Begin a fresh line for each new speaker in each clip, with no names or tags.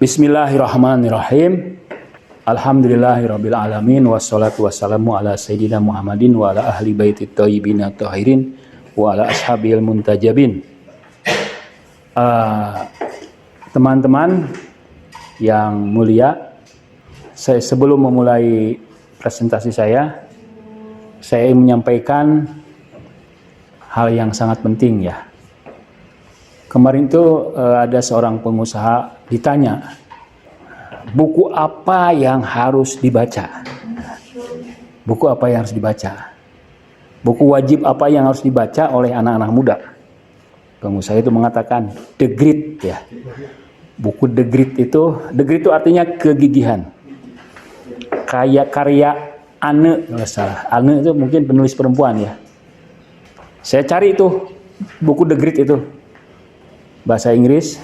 Bismillahirrahmanirrahim. Alhamdulillahirabbil alamin wassalatu wassalamu ala sayyidina Muhammadin wa ala ahli baitit thayyibin tahirin wa ala ashabil muntajabin. Teman-teman yang mulia, sebelum memulai presentasi saya ingin menyampaikan hal yang sangat penting ya. Kemarin itu ada seorang pengusaha ditanya, buku apa yang harus dibaca? Buku apa yang harus dibaca? Buku wajib apa yang harus dibaca oleh anak-anak muda? Pengusaha itu mengatakan The Grit ya. Buku The Grit itu artinya kegigihan. Kayak karya Anne, nggak salah. Anne itu mungkin penulis perempuan ya. Saya cari itu buku The Grit itu. Bahasa Inggris,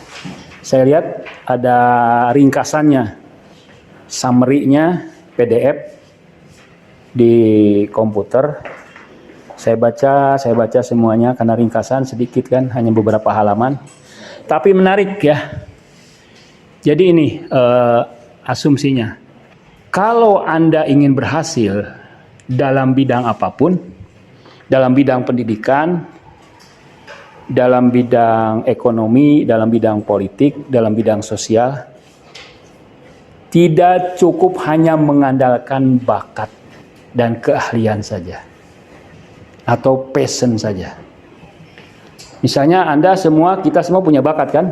saya lihat ada ringkasannya, summary-nya PDF di komputer. Saya baca semuanya karena ringkasan sedikit kan, hanya beberapa halaman. Tapi menarik ya. Jadi ini asumsinya. Kalau Anda ingin berhasil dalam bidang apapun, dalam bidang pendidikan, dalam bidang ekonomi, dalam bidang politik, dalam bidang sosial, tidak cukup hanya mengandalkan bakat dan keahlian saja atau passion saja. Misalnya kita semua punya bakat kan?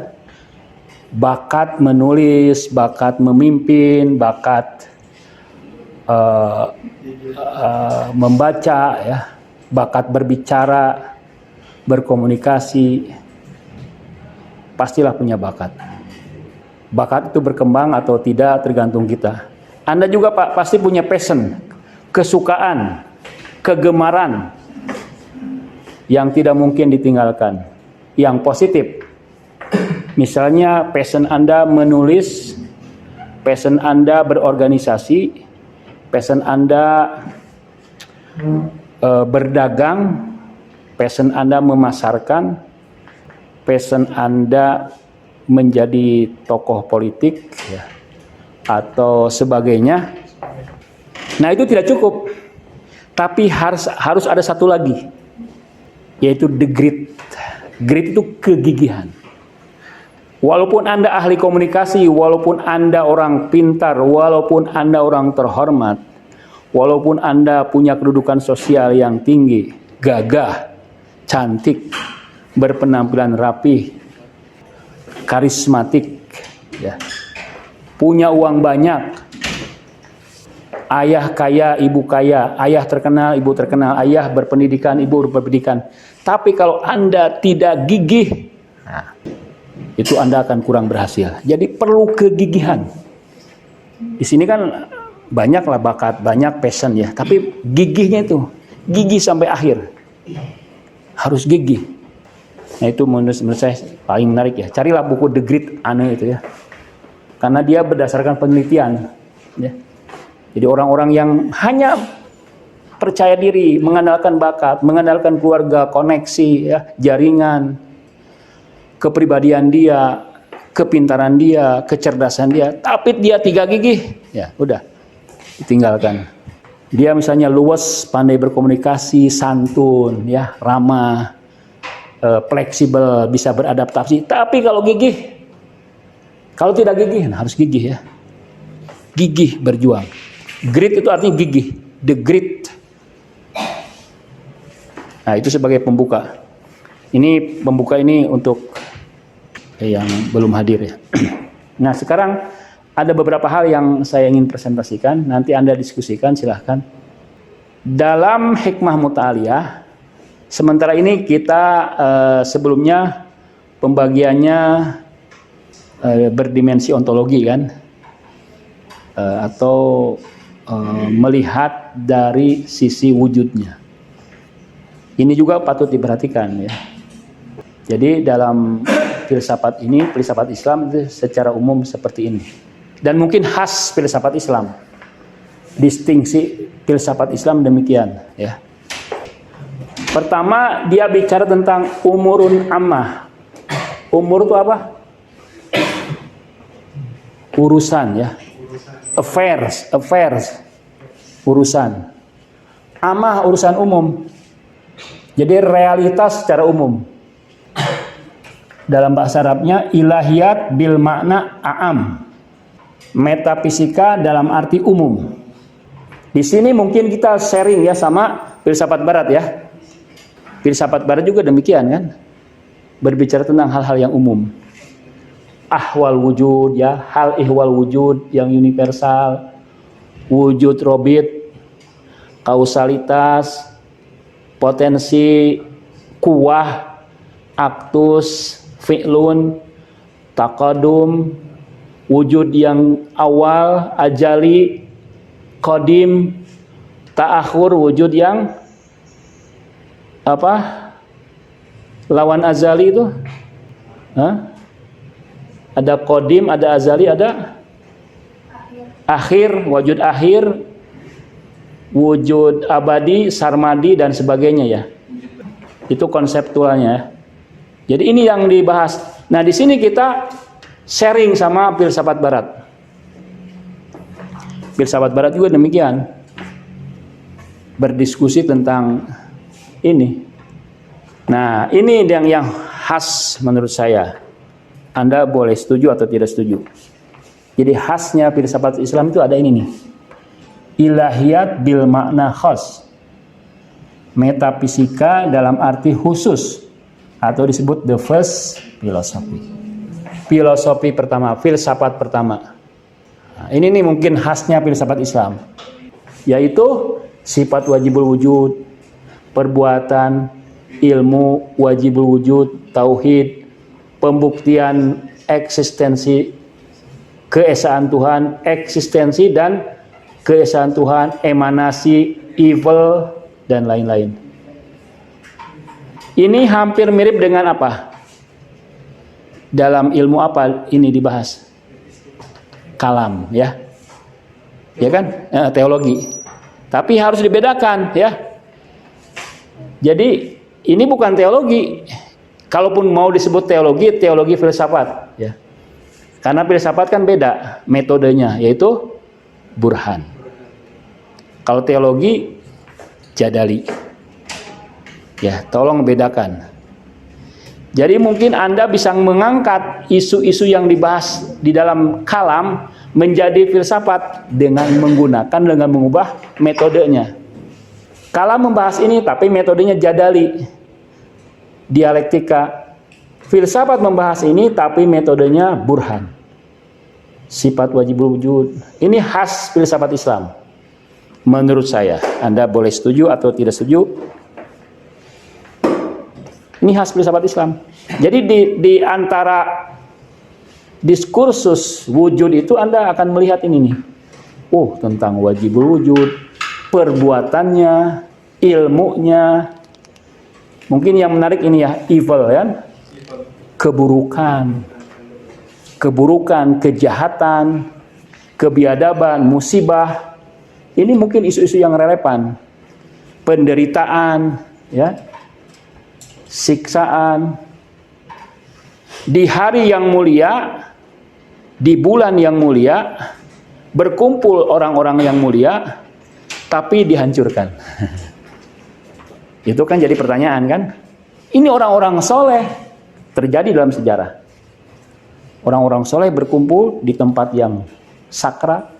Bakat menulis, bakat memimpin, bakat membaca ya, bakat berbicara, berkomunikasi, pastilah punya bakat. Bakat itu berkembang atau tidak tergantung kita. Anda juga pasti punya passion, kesukaan, kegemaran yang tidak mungkin ditinggalkan, yang positif. Misalnya passion Anda menulis, passion Anda berorganisasi, passion Anda berdagang, passion Anda memasarkan, passion Anda menjadi tokoh politik ya, atau sebagainya. Nah, itu tidak cukup. Tapi harus ada satu lagi, yaitu the grit. Grit itu kegigihan. Walaupun Anda ahli komunikasi, walaupun Anda orang pintar, walaupun Anda orang terhormat, walaupun Anda punya kedudukan sosial yang tinggi, gagah, cantik, berpenampilan rapi, karismatik, ya, punya uang banyak, ayah kaya, ibu kaya, ayah terkenal, ibu terkenal, ayah berpendidikan, ibu berpendidikan. Tapi kalau Anda tidak gigih, nah, itu Anda akan kurang berhasil. Jadi perlu kegigihan. Di sini kan banyaklah bakat, banyak passion ya, tapi gigihnya itu, gigih sampai akhir. Harus gigih. Nah, itu menurut saya paling menarik ya. Carilah buku The Grit Anne itu ya. Karena dia berdasarkan penelitian ya. Jadi orang-orang yang hanya percaya diri, mengandalkan bakat, mengandalkan keluarga, koneksi ya, jaringan, kepribadian dia, kepintaran dia, kecerdasan dia, tapi dia tidak gigih, ya udah ditinggalkan. Dia misalnya luwes, pandai berkomunikasi, santun, ya, ramah, fleksibel, bisa beradaptasi. Tapi kalau gigih, kalau tidak gigih, nah harus gigih ya. Gigih berjuang. Grit itu artinya gigih. The grit. Nah, itu sebagai pembuka. Ini pembuka ini untuk yang belum hadir ya. Nah, sekarang ada beberapa hal yang saya ingin presentasikan, nanti Anda diskusikan silahkan. Dalam hikmah muta'aliyah, sementara ini kita sebelumnya pembagiannya berdimensi ontologi kan, atau melihat dari sisi wujudnya. Ini juga patut diperhatikan ya. Jadi dalam filsafat ini, filsafat Islam itu secara umum seperti ini. Dan mungkin khas filsafat Islam. Distingsi filsafat Islam demikian ya. Pertama, dia bicara tentang umurun ammah. Umur itu apa? urusan ya. Affairs, urusan. Amah urusan umum. Jadi realitas secara umum. Dalam bahasa Arabnya ilahiyat bil makna a'am. Metafisika dalam arti umum. Di sini mungkin kita sharing ya sama filsafat barat ya. Filsafat barat juga demikian kan. Berbicara tentang hal-hal yang umum. Ahwal wujud ya, hal ihwal wujud yang universal. Wujud robit, kausalitas, potensi, kuwah, aktus, fi'lun, taqadum, wujud yang awal, ajali, qadim, ta'akhur, wujud yang apa? Lawan azali itu? Ada qadim, ada azali, ada akhir, wujud akhir, wujud abadi, sarmadi dan sebagainya ya. Itu konseptualnya. Jadi ini yang dibahas. Nah, di sini kita sharing sama filsafat barat. Filsafat barat juga demikian. Berdiskusi tentang ini. Nah, ini yang khas menurut saya. Anda boleh setuju atau tidak setuju. Jadi khasnya filsafat Islam itu ada ini nih. Ilahiyat bil makna khas. Metafisika dalam arti khusus atau disebut the first philosophy. Filosofi pertama, filsafat pertama. Nah, ini nih mungkin khasnya filsafat Islam. Yaitu sifat wajibul wujud, perbuatan, ilmu wajibul wujud, tauhid, pembuktian eksistensi keesaan Tuhan, eksistensi dan keesaan Tuhan, emanasi, evil, dan lain-lain. Ini hampir mirip dengan apa? Dalam ilmu apa ini dibahas? Kalam, ya. Ya kan? Teologi. Tapi harus dibedakan, ya. Jadi, ini bukan teologi. Kalaupun mau disebut teologi, teologi filsafat, ya. Karena filsafat kan beda metodenya, yaitu burhan. Kalau teologi, jadali. Ya, tolong bedakan. Jadi mungkin Anda bisa mengangkat isu-isu yang dibahas di dalam kalam menjadi filsafat dengan mengubah metodenya. Kalam membahas ini, tapi metodenya jadali, dialektika. Filsafat membahas ini, tapi metodenya burhan. Sifat wajibul wujud. Ini khas filsafat Islam. Menurut saya, Anda boleh setuju atau tidak setuju. Ini khas filsafat Islam. Jadi di antara diskursus wujud itu Anda akan melihat ini nih. Oh, tentang wajibul wujud, perbuatannya, ilmunya. Mungkin yang menarik ini ya, evil kan? Keburukan, kejahatan, kebiadaban, musibah. Ini mungkin isu-isu yang relevan. Penderitaan, ya. Siksaan. Di hari yang mulia, di bulan yang mulia, berkumpul orang-orang yang mulia, tapi dihancurkan. Itu kan jadi pertanyaan kan? Ini orang-orang soleh, terjadi dalam sejarah. Orang-orang soleh berkumpul di tempat yang sakral,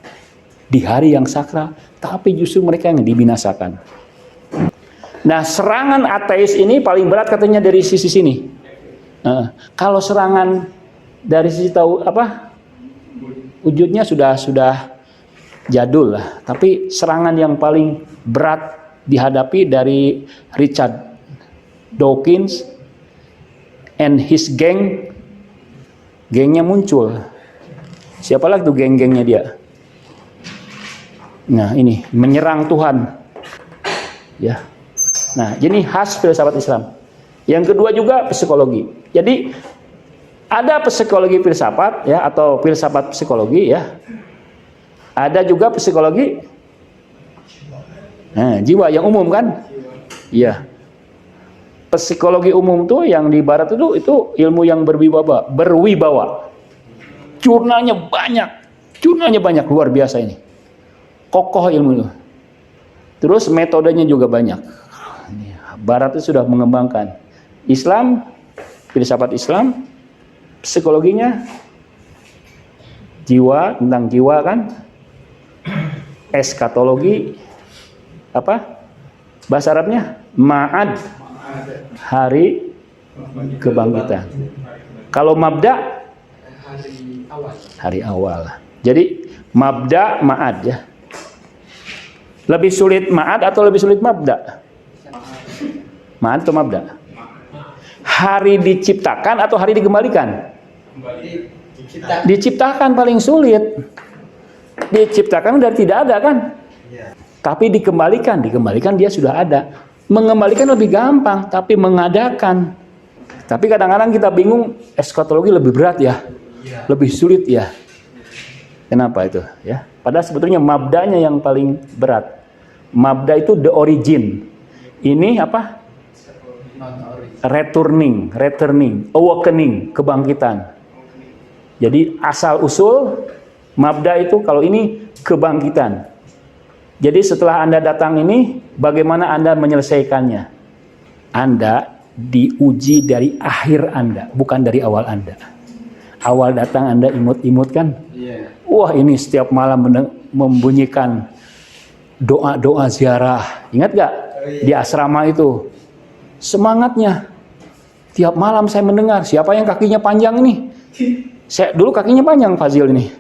di hari yang sakral, tapi justru mereka yang dibinasakan. Nah, serangan ateis ini paling berat katanya dari sisi sini. Kalau serangan dari sisi wujudnya sudah jadul lah. Tapi serangan yang paling berat dihadapi dari Richard Dawkins and his gang. Gengnya muncul. Siapa lagi tuh geng-gengnya dia? Nah, ini menyerang Tuhan. Ya. Nah, ini khas filsafat Islam. Yang kedua juga psikologi. Jadi ada psikologi filsafat ya, atau filsafat psikologi ya. Ada juga psikologi jiwa yang umum kan? Iya. Psikologi umum tuh yang di barat itu ilmu yang berwibawa. Jurnalnya banyak. Jurnalnya banyak, luar biasa ini. Kokoh ilmu itu. Terus metodenya juga banyak. Barat itu sudah mengembangkan. Islam, filsafat Islam, psikologinya, jiwa, tentang jiwa kan. Eskatologi, apa? Bahasa Arabnya, ma'ad, hari kebangkitan. Kalau mabda, hari awal. Jadi mabda, ma'ad ya. Lebih sulit ma'ad atau lebih sulit mabda? Ma'ad atau mabda? Hari diciptakan atau hari dikembalikan? Diciptakan paling sulit. Diciptakan dari tidak ada kan? Tapi dikembalikan dia sudah ada. Mengembalikan lebih gampang, tapi mengadakan. Tapi kadang-kadang kita bingung, eskatologi lebih berat ya, lebih sulit ya. Kenapa itu? Ya, padahal sebetulnya mabdanya yang paling berat. Mabda itu the origin. Ini apa? Returning, awakening, kebangkitan. Jadi asal usul mabda itu, kalau ini kebangkitan. Jadi setelah Anda datang ini, bagaimana Anda menyelesaikannya? Anda diuji dari akhir Anda, bukan dari awal Anda. Awal datang Anda imut-imut kan? Wah, ini setiap malam membunyikan doa-doa ziarah. Ingat gak? Di asrama itu. Semangatnya. Tiap malam saya mendengar, siapa yang kakinya panjang ini? Saya dulu kakinya panjang, Fazil ini.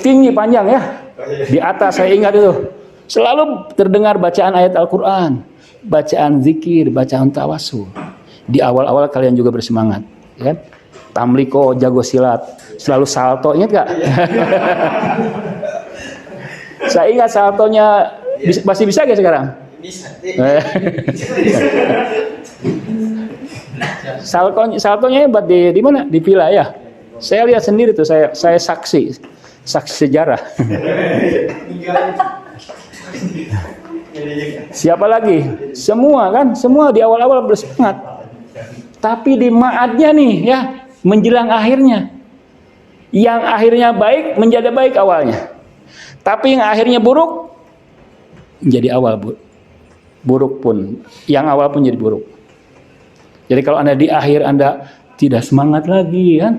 Tinggi, panjang ya. Di atas saya ingat itu. Selalu terdengar bacaan ayat Al-Quran, bacaan zikir, bacaan tawasul. Di awal-awal kalian juga bersemangat, ya kan? Tamliko, jago silat, selalu salto, ingat gak? Saya ingat saltonya, masih bisa gak sekarang? Bisa. Saltonya hebat di mana? Di villa ya. Saya lihat sendiri tuh, saya saksi sejarah. Siapa lagi? Semua kan, semua di awal-awal bersemangat. Tapi di ma'adnya nih ya, menjelang akhirnya, yang akhirnya baik menjadi baik awalnya. Tapi yang akhirnya buruk menjadi awal buruk pun, yang awal pun jadi buruk. Jadi kalau Anda di akhir Anda tidak semangat lagi kan,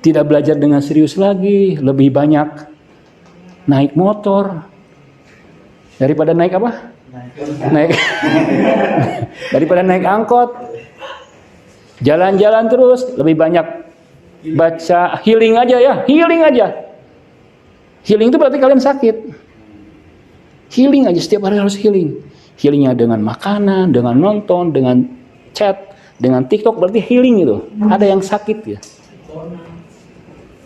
tidak belajar dengan serius lagi, lebih banyak naik motor daripada naik apa? Naik daripada naik angkot. Jalan-jalan terus, lebih banyak baca healing aja ya, healing aja. Healing itu berarti kalian sakit. Healing aja, setiap hari harus healing. Healingnya dengan makanan, dengan nonton, dengan chat, dengan TikTok, berarti healing itu. Ada yang sakit ya.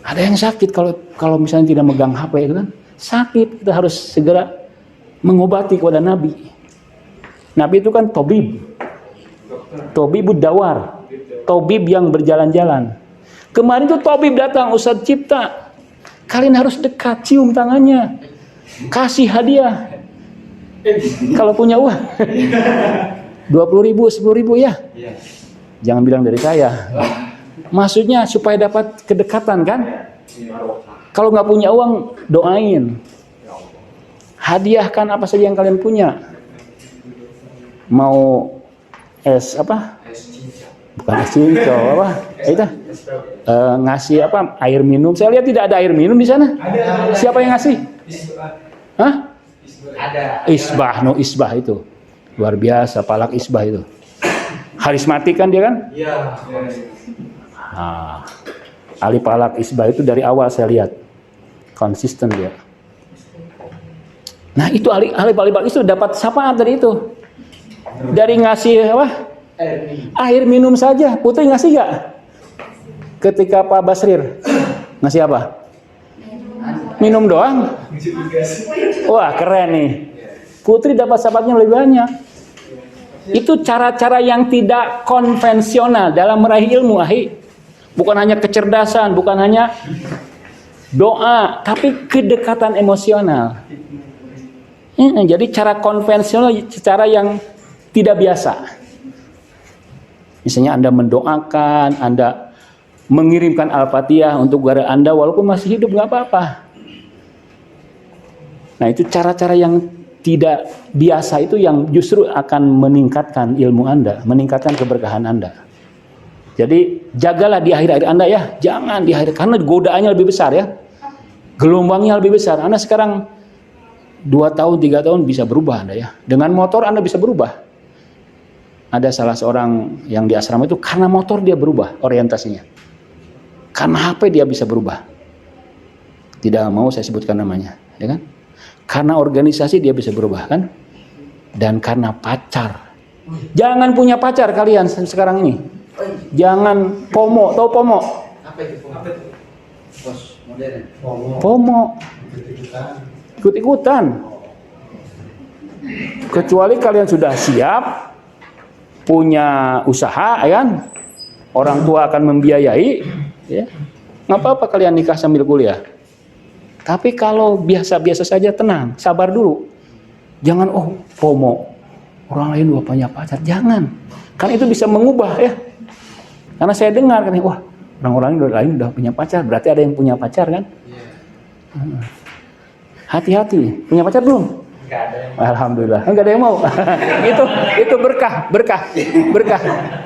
Ada yang sakit kalau misalnya tidak megang HP itu kan sakit. Kita harus segera mengobati kepada Nabi. Nabi itu kan Tobib dawar, Tobib yang berjalan-jalan. Kemarin tuh Tobib datang, Ustadz Cipta, kalian harus dekat, cium tangannya, kasih hadiah. Kalau punya uang 20.000, 10.000 ya. Jangan bilang dari saya. Maksudnya supaya dapat kedekatan kan? Kalau nggak punya uang, doain. Hadiahkan apa saja yang kalian punya. Mau es apa? Bukan es cincau apa? Itu ngasih apa? Air minum. Saya lihat tidak ada air minum di sana. Siapa yang ngasih? Hah? Ada. Isbah itu. Luar biasa, palak isbah itu. Karismatik kan dia kan? Iya. Ali palak isbah itu dari awal saya lihat konsisten dia. Nah itu Ali palak itu dapat syafaat dari itu. Dari ngasih apa? Air minum saja. Putri ngasih gak? Ketika Pak Basrir ngasih apa? Minum doang? Wah keren nih. Putri dapat syafaatnya lebih banyak. Itu cara-cara yang tidak konvensional dalam meraih ilmu, ahi. Bukan hanya kecerdasan, bukan hanya doa, tapi kedekatan emosional. Jadi cara konvensional, cara yang tidak biasa. Misalnya Anda mendoakan, Anda mengirimkan Al-Fatihah untuk saudara Anda walaupun masih hidup, nggak apa-apa. Nah, itu cara-cara yang tidak biasa itu yang justru akan meningkatkan ilmu Anda, meningkatkan keberkahan Anda. Jadi jagalah di akhir-akhir Anda ya, jangan di akhir, karena godaannya lebih besar ya, gelombangnya lebih besar. Anda sekarang 2 tahun, 3 tahun bisa berubah Anda ya. Dengan motor Anda bisa berubah. Ada salah seorang yang di asrama itu karena motor dia berubah orientasinya. Karena HP dia bisa berubah. Tidak mau saya sebutkan namanya, ya kan? Karena organisasi dia bisa berubah kan? Dan karena pacar. Jangan punya pacar kalian sekarang ini. Jangan FOMO, tahu FOMO?
Apa itu FOMO? Bos modern.
FOMO. Ikut-ikutan. Kecuali kalian sudah siap punya usaha, ya kan? Orang tua akan membiayai, ya. Nggak apa-apa kalian nikah sambil kuliah. Tapi kalau biasa-biasa saja, tenang, sabar dulu. Jangan FOMO. Orang lain udah punya pacar, jangan. Karena itu bisa mengubah ya. Karena saya dengar kan, wah, orang-orang lain udah punya pacar, berarti ada yang punya pacar kan? Hati-hati, punya pacar belum?
Enggak ada yang
Alhamdulillah, enggak ada yang mau. itu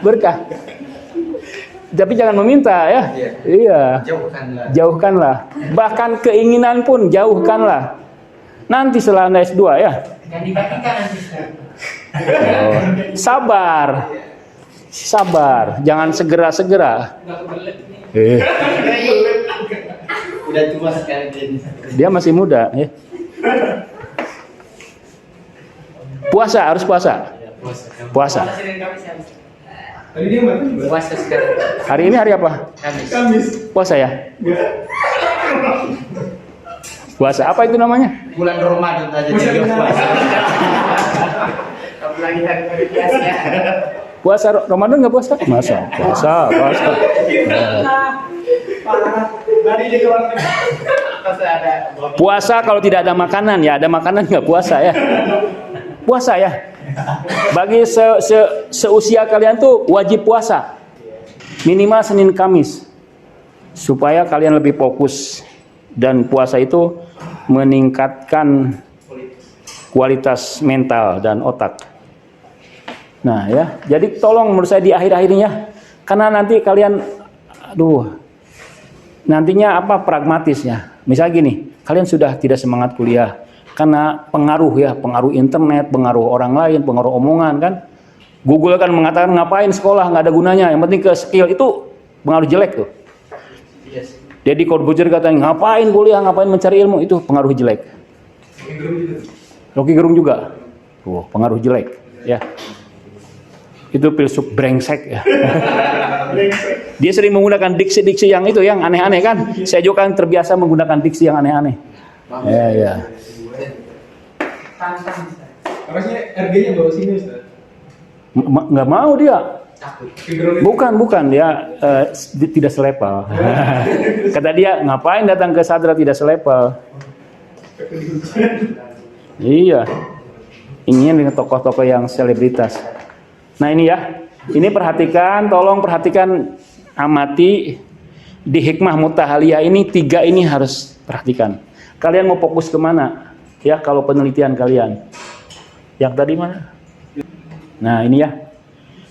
berkah. Tapi jangan meminta ya. Iya. Jauhkanlah. Bahkan keinginan pun jauhkanlah. Nanti setelah Anda S2 ya.
yang dibagikan nanti.
Sabar. Jangan segera-segera.
Udah tua sekali
Dia masih muda ya. Harus puasa. Puasa.
Tadi dia makan juga. Puasa sekarang.
Hari ini hari apa?
Kamis.
Puasa ya? Puasa apa itu namanya?
Bulan Ramadan aja dia puasa. Kamu lagi hari biasa ya.
Puasa Ramadan nggak puasa? Puasa. Puasa kalau tidak ada makanan ya, ada makanan nggak puasa ya. Puasa ya. Bagi seusia kalian tuh wajib puasa. Minimal Senin Kamis. Supaya kalian lebih fokus. Dan puasa itu meningkatkan kualitas mental dan otak. Nah ya, jadi tolong menurut saya di akhir-akhirnya. Karena nanti kalian, nantinya pragmatisnya. Misalnya gini, kalian sudah tidak semangat kuliah. Karena pengaruh internet, pengaruh orang lain, pengaruh omongan kan. Google kan mengatakan ngapain sekolah, nggak ada gunanya, yang penting ke skill, itu pengaruh jelek tuh.
Yes.
Jadi Corbuzier katanya ngapain kuliah, ngapain mencari ilmu, itu pengaruh jelek. Rocky Gerung juga. Pengaruh jelek ya. Itu filsuf brengsek ya. Dia sering menggunakan diksi-diksi yang aneh-aneh kan. Saya juga kan terbiasa menggunakan diksi yang aneh-aneh. Ya.
Harusnya RG-nya bawa sini Ustaz.
Nggak mau dia. Bukan dia tidak selevel. Kata dia ngapain datang ke Sadra tidak selevel. Iya. Ingin dengan tokoh-tokoh yang selebritas. Nah ini ya. Ini tolong perhatikan, amati di hikmah mutahaliyah ini 3 ini harus perhatikan. Kalian mau fokus kemana? Ya kalau penelitian kalian. Yang tadi mana? Nah ini ya.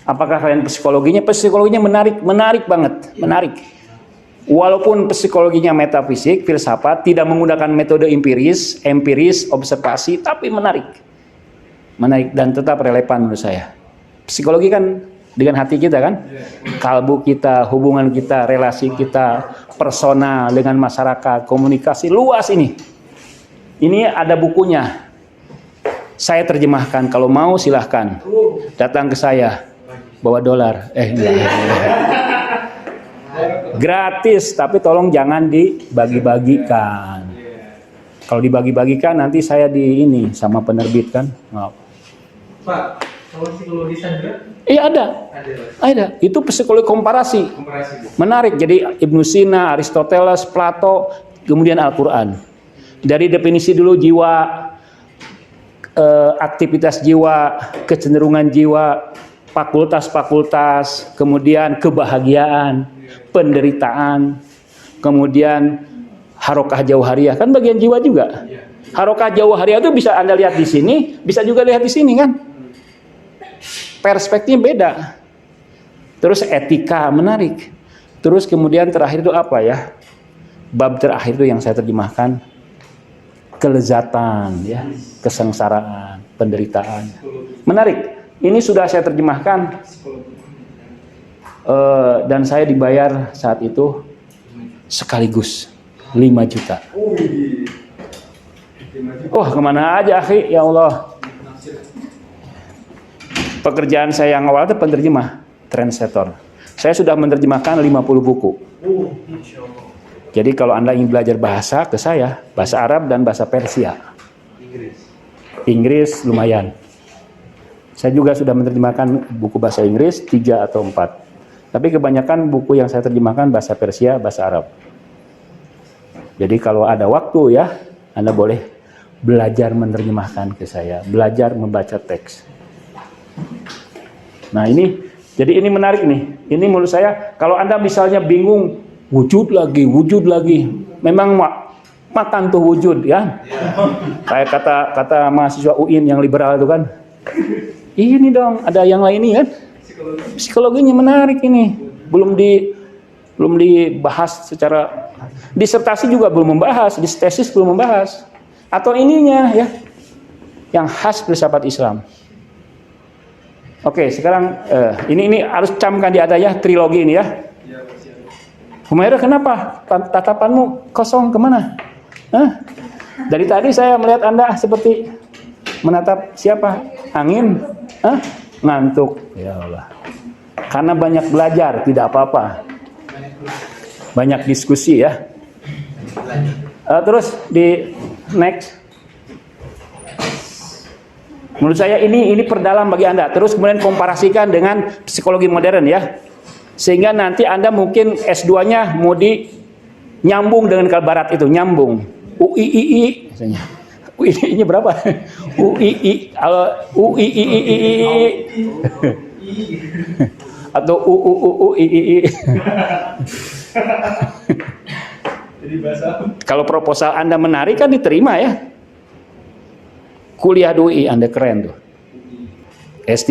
Apakah kalian psikologinya? Psikologinya menarik banget, menarik. Walaupun psikologinya metafisik, filsafat, tidak menggunakan metode empiris, observasi, tapi menarik dan tetap relevan menurut saya. Psikologi kan dengan hati kita kan, kalbu kita, hubungan kita, relasi kita, personal dengan masyarakat, komunikasi luas ini. Ini ada bukunya. Saya terjemahkan, kalau mau silahkan datang ke saya, bawa dolar. Gratis, tapi tolong jangan dibagi-bagikan. Kalau dibagi-bagikan nanti saya sama penerbit kan. Maaf.
Pak, kalau psikologisan juga?
Iya ada. Itu psikologi komparasi. Menarik. Jadi Ibnu Sina, Aristoteles, Plato, kemudian Al-Quran. Dari definisi dulu jiwa, aktivitas jiwa, kecenderungan jiwa, fakultas-fakultas, kemudian kebahagiaan. penderitaan, kemudian harokah jauhariyah, kan bagian jiwa juga. Harokah jauhariyah itu bisa Anda lihat di sini, bisa juga lihat di sini kan. Perspektifnya beda. Terus etika menarik. Terus kemudian terakhir itu apa ya? Bab terakhir itu yang saya terjemahkan, kelezatan ya, kesengsaraan, penderitaan. Menarik. Ini sudah saya terjemahkan dan saya dibayar saat itu sekaligus 5 juta. Wah, kemana aja akhi, ya Allah. Pekerjaan saya yang awal itu penerjemah, translator. Saya sudah menerjemahkan 50 buku. Jadi kalau Anda ingin belajar bahasa ke saya, bahasa Arab dan bahasa Persia. Inggris lumayan. Saya juga sudah menerjemahkan buku bahasa Inggris 3 atau 4. Tapi kebanyakan buku yang saya terjemahkan bahasa Persia, bahasa Arab. Jadi kalau ada waktu ya, Anda boleh belajar menerjemahkan ke saya, belajar membaca teks. Nah ini, jadi ini menarik nih. Ini menurut saya, kalau Anda misalnya bingung, wujud lagi, memang makan tuh wujud ya. Kayak kata mahasiswa UIN yang liberal itu kan. Ini dong, ada yang lain nih kan. Psikologinya menarik ini. Belum dibahas secara disertasi juga belum membahas, di tesis belum membahas. Atau ininya ya, yang khas filsafat Islam. Oke, sekarang ini harus camkan di ada ya, trilogi ini ya. Humaira, kenapa tatapanmu kosong, kemana? Dari tadi saya melihat Anda seperti menatap siapa? Angin? Ngantuk. Ya Allah. Karena banyak belajar, tidak apa-apa. Banyak diskusi ya. Terus di next. Menurut saya ini perdalam bagi Anda. Terus kemudian komparasikan dengan psikologi modern ya. Sehingga nanti Anda mungkin S2-nya mau nyambung dengan kalau barat itu, nyambung. UIII misalnya. UII-nya berapa? UII atau UUUII. Kalau proposal Anda menarik kan diterima ya. Kuliah di UI Anda keren tuh. S3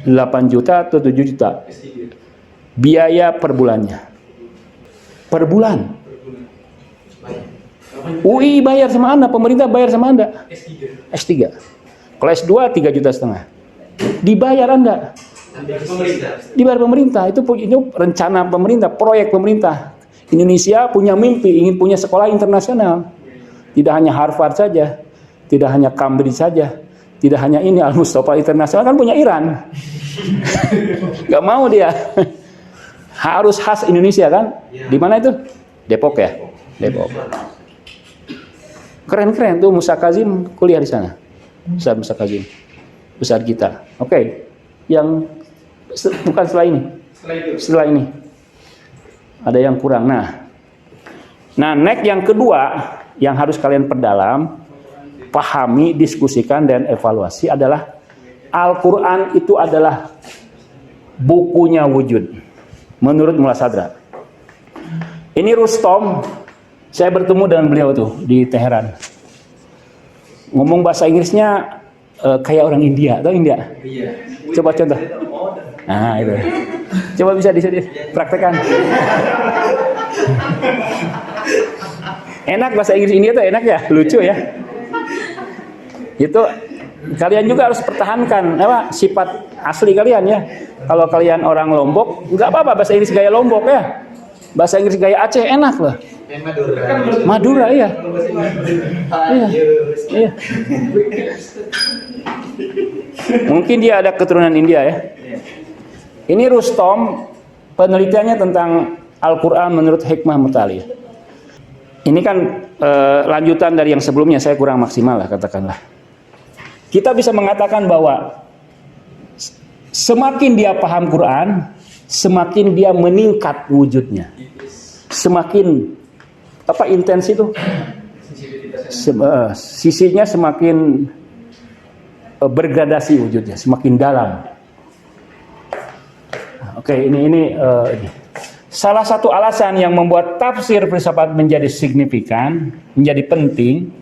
8 juta atau 7 juta. Biaya per bulannya. Per bulan. UI bayar sama Anda, pemerintah bayar sama Anda. S3. Kalau S2 3,5 juta. Dibayar Anda. Dibayar pemerintah. Itu rencana pemerintah, proyek pemerintah. Indonesia punya mimpi, ingin punya sekolah internasional. Tidak hanya Harvard saja, tidak hanya Cambridge saja, tidak hanya ini Al-Mustafa Internasional, kan punya Iran. Gak mau dia. Harus khas Indonesia kan? Di mana itu? Depok ya? Depok. Keren-keren tuh Musa Kazim kuliah di sana. Ustaz Musa Kazim. Ustaz kita. Oke. Yang bukan setelah ini. Setelah ini. Ada yang kurang. Nah, next yang kedua yang harus kalian perdalam, pahami, diskusikan dan evaluasi adalah Al-Quran itu adalah bukunya wujud menurut Mullah Sadra. Ini Rustom, saya bertemu dengan beliau tuh di Teheran. Ngomong bahasa Inggrisnya kayak orang India, tahu India? Coba contoh. Nah itu. Coba bisa dipraktekkan. Enak bahasa Inggris India tuh enak ya, lucu ya. Itu kalian juga harus pertahankan sifat asli kalian ya. Kalau kalian orang Lombok, nggak apa-apa bahasa Inggris gaya Lombok ya. Bahasa Inggris gaya Aceh enak loh. Madura iya. Iya. Mungkin dia ada keturunan India ya. Ini Rustom, penelitiannya tentang Al-Quran menurut hikmah mutaliyah. Ini kan lanjutan dari yang sebelumnya, saya kurang maksimal lah katakanlah. Kita bisa mengatakan bahwa semakin dia paham Quran, semakin dia meningkat wujudnya. Semakin intens itu? Sisinya semakin bergradasi wujudnya, semakin dalam. Oke, ini. Salah satu alasan yang membuat tafsir filsafat menjadi signifikan, menjadi penting,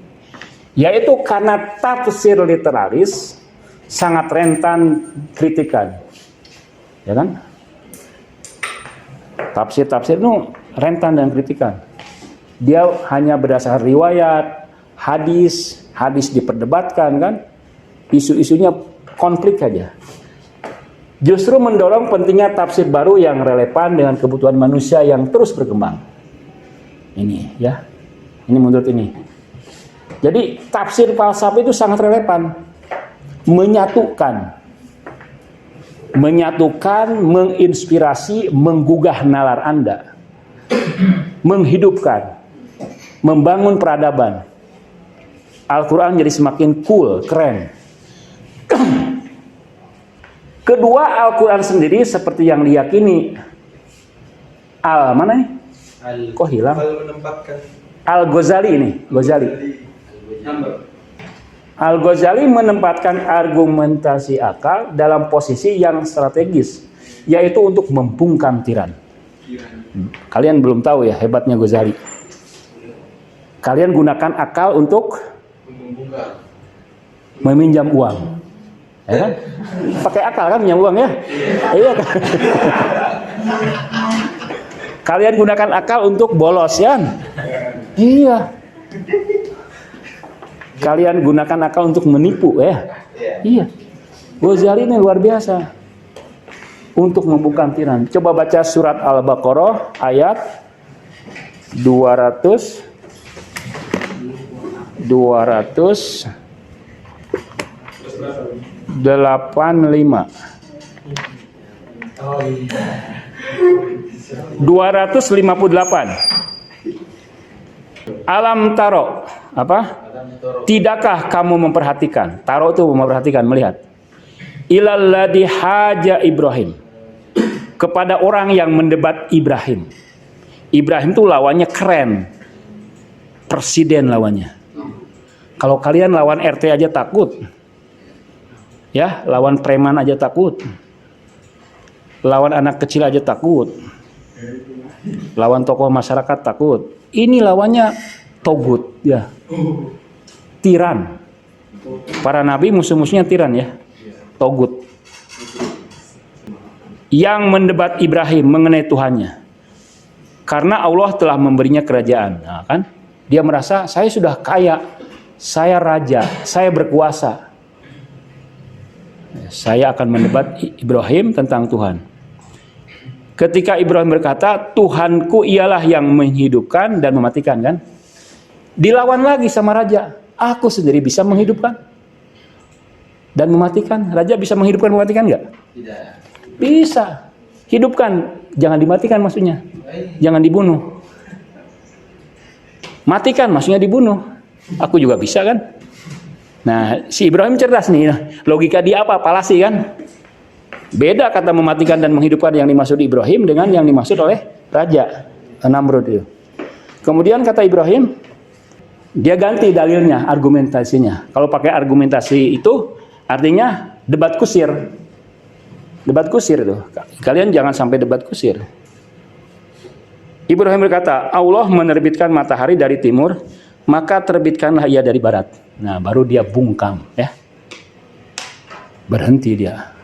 yaitu karena tafsir literalis sangat rentan kritikan. Ya kan? Tafsir itu rentan dan kritikan. Dia hanya berdasarkan riwayat, hadis diperdebatkan kan, isu-isunya konflik saja. Justru mendorong pentingnya tafsir baru yang relevan dengan kebutuhan manusia yang terus berkembang. Ini ya, ini menurut ini. Jadi tafsir falsafah itu sangat relevan, menyatukan, menginspirasi, menggugah nalar Anda, menghidupkan, membangun peradaban. Al-Quran jadi semakin cool, keren. Kedua, Al-Quran sendiri seperti yang diyakini mana nih? Kok hilang? Al-Ghazali ini, Al-Ghazali menempatkan argumentasi akal dalam posisi yang strategis, yaitu untuk membungkam tiran. Kalian belum tahu ya hebatnya Ghazali. Kalian gunakan akal untuk meminjam uang. Ya kan? Pakai akal kan minjam uang ya? Iya kan? Kalian gunakan akal untuk bolos ya? Iya. Kalian gunakan akal untuk menipu ya? Iya. Ghazali ini luar biasa untuk membungkam tiran. Coba baca surat Al-Baqarah ayat 285. 258. Alam taro apa? Tidakkah kamu memperhatikan? Taro itu memperhatikan, melihat. Ilal ladzi haja Ibrahim, kepada orang yang mendebat Ibrahim. Ibrahim itu lawannya keren, presiden lawannya. Kalau kalian lawan RT aja takut, ya, lawan preman aja takut, lawan anak kecil aja takut, lawan tokoh masyarakat takut. Ini lawannya togut, ya, tiran. Para nabi musuh-musuhnya tiran ya, togut. Yang mendebat Ibrahim mengenai Tuhannya, karena Allah telah memberinya kerajaan. Nah, kan? Dia merasa saya sudah kaya, saya raja, saya berkuasa. Saya akan mendebat Ibrahim tentang Tuhan. Ketika Ibrahim berkata, Tuhanku ialah yang menghidupkan dan mematikan, kan? Dilawan lagi sama raja. Aku sendiri bisa menghidupkan dan mematikan. Raja bisa menghidupkan, mematikan nggak?
Tidak.
Bisa. Hidupkan, jangan dimatikan maksudnya. Jangan dibunuh. Matikan maksudnya dibunuh. Aku juga bisa kan? Nah, si Ibrahim cerdas nih. Logika dia apa? Palasi kan? Beda kata mematikan dan menghidupkan yang dimaksud Ibrahim dengan yang dimaksud oleh Raja Namrud itu. Kemudian kata Ibrahim, dia ganti dalilnya, argumentasinya. Kalau pakai argumentasi itu artinya debat kusir. Debat kusir itu. Kalian jangan sampai debat kusir. Ibrahim berkata, Allah menerbitkan matahari dari timur, maka terbitkanlah ia dari barat. Nah, baru dia bungkam, ya. Berhenti dia.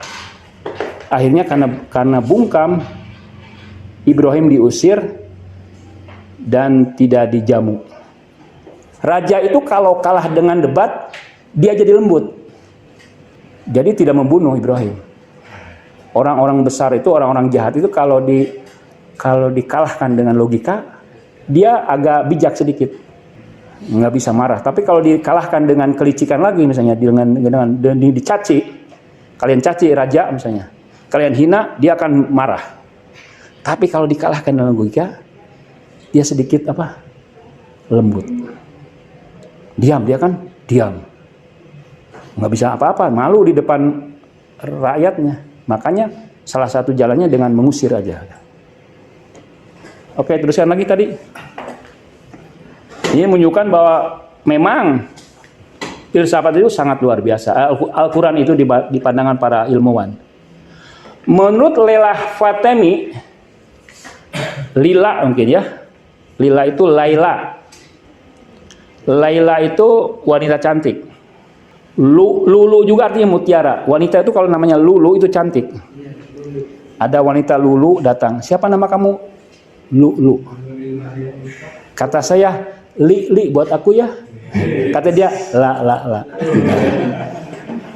Akhirnya karena bungkam, Ibrahim diusir dan tidak dijamu. Raja itu kalau kalah dengan debat, dia jadi lembut. Jadi tidak membunuh Ibrahim. Orang-orang besar itu, orang-orang jahat itu kalau dikalahkan dengan logika, dia agak bijak sedikit. Nggak bisa marah. Tapi kalau dikalahkan dengan kelicikan lagi, misalnya dengan dicaci, kalian caci raja misalnya, kalian hina, dia akan marah. Tapi kalau dikalahkan dengan logika, dia sedikit lembut. Diam, dia kan diam. Nggak bisa apa-apa, malu di depan rakyatnya. Makanya salah satu jalannya dengan mengusir aja. Oke, teruskan lagi tadi. Ini menunjukkan bahwa memang filsafat itu sangat luar biasa. Al-Quran itu di pandangan para ilmuwan. Menurut Lelah Fatemi, Lila mungkin ya. Lila itu Laila. Laila itu wanita cantik. Lulu juga artinya mutiara. Wanita itu kalau namanya Lulu itu cantik. Ada wanita Lulu datang. Siapa nama kamu? Lulu. Kata saya, Li buat aku ya. Kata dia, la.